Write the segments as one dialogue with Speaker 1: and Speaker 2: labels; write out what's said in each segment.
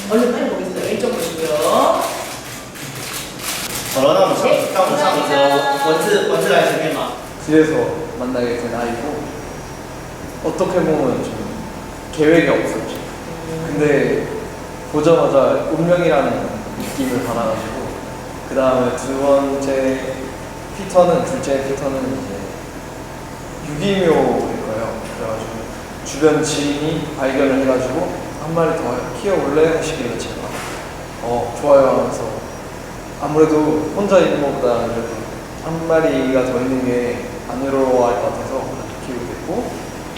Speaker 1: 얼른 빨리 보겠습니다. 왼쪽 보시고요.
Speaker 2: 好了，那我们上一次文字来前面嘛。
Speaker 3: 집에서 만나게 된 아이고 어떻게 보면 좀 계획이 없었죠. 근데 보자마자 운명이라는 느낌을 받아가지고 그 다음에 두 번째 피터는 둘째 피터는 이제 유기묘일 거예요. 그래가지고 주변 지인이 발견을 해가지고 한 마리 더 키워볼래 하시길래 제가 좋아요 하면서 아무래도 혼자 있는 것보다 그래도 한 마리가 더 있는 게 안 외로워할 것 같아서 키우게 됐고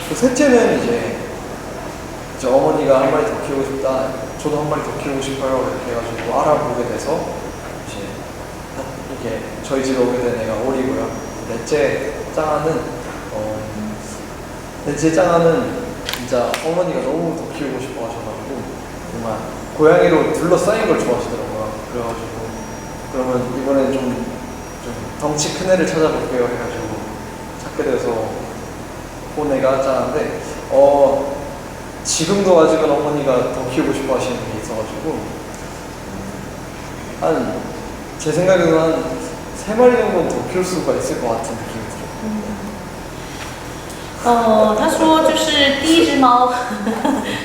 Speaker 3: 또 셋째는 이제 어머니가 한 마리 더 키우고 싶다 저도 한 마리 더 키우고 싶어요 이렇게 해가지고 알아보게 돼서 이제 이렇게 저희 집에 오게 된 애가 오리고요. 넷째 짱아는 진짜 어머니가 너무 더 키우고 싶어 하셔가지고 정말 고양이로 둘러싸인 걸 좋아하시더라고요. 그래가지고 그러면 이번엔 좀 덩치 큰 애를 찾아볼게요 해가지고 찾게 돼서 본 애가 짱한데 지금도 아직은 어머니가 더 키우고 싶어 하시는 게 있어가지고 제 생각에는 한 3마리 정도는 더 키울 수가 있을 것 같은 느낌이 들어요.
Speaker 1: 他说就是第一只猫，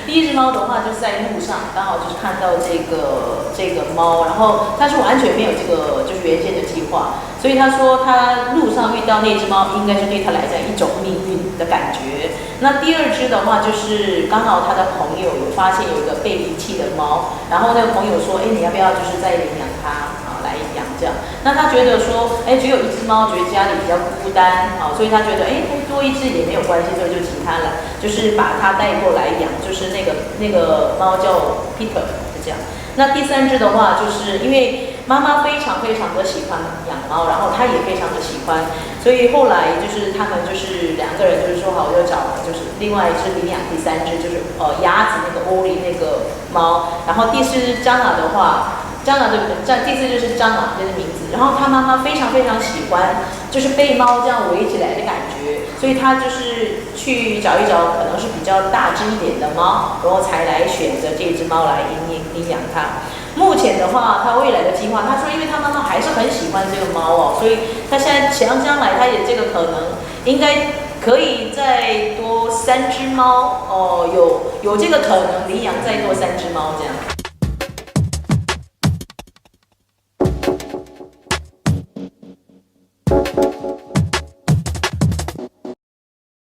Speaker 1: 第一只猫的话就是在路上，刚好就是看到这个猫，然后他说完全没有这个就是原先的计划，所以他说他路上遇到那只猫，应该是对他来讲一种命运的感觉。那第二只的话就是刚好他的朋友有发现有一个被遗弃的猫，然后那个朋友说，你要不要就是再领养它？来养这样，那他觉得说，只有一只猫，觉得家里比较孤单，所以他觉得，多一只也没有关系，所以就请他来，就是把它带过来养，就是那个猫叫 Peter， 就这样。那第三只的话，就是因为妈妈非常非常的喜欢养猫，然后他也非常的喜欢，所以后来就是他们就是2个人就是说好，就找就是另外一只领养第三只就是鸭子那个欧里那个猫，然后第4只张娜的话。张娜对不对？第4就是张娜这个名字，然后他妈妈非常非常喜欢，就是被猫这样围起来的感觉，所以他就是去找一找可能是比较大只一点的猫，然后才来选择这只猫来领养它。目前的话，他未来的计划，他说因为他妈妈还是很喜欢这个猫所以他现在将来他也这个可能应该可以再多3只猫有这个可能领养再多3只猫这样。